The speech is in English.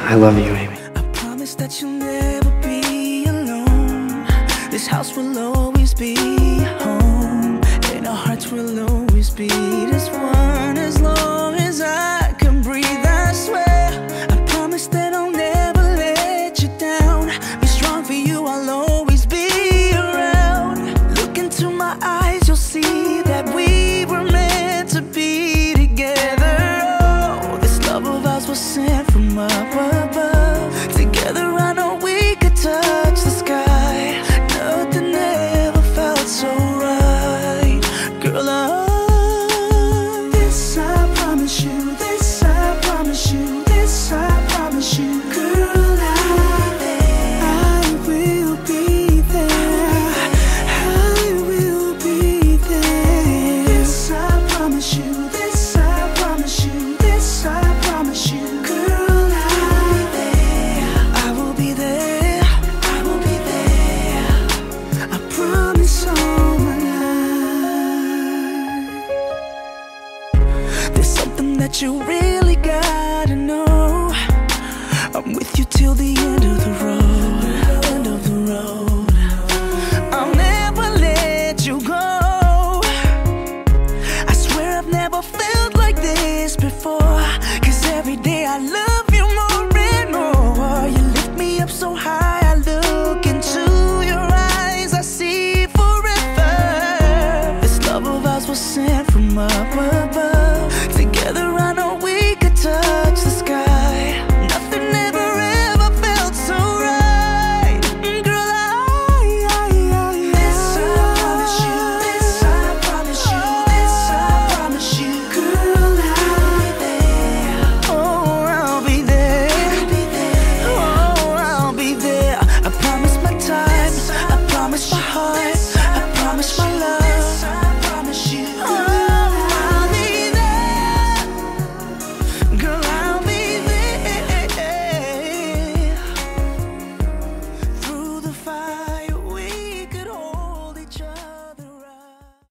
I love you, Amy. I promise that you'll never be alone. This house will always be home, and our hearts will always beat as one. As long as I can breathe, I swear. I promise that I'll never let you down. Be strong for you, I'll always be around. Look into my eyes, you'll see that we were meant to be together. Oh, this love of ours was sent from up above. Together I know we could touch the sky. Nothing ever felt so right. Girl, this I promise you, this I promise you, this I promise you.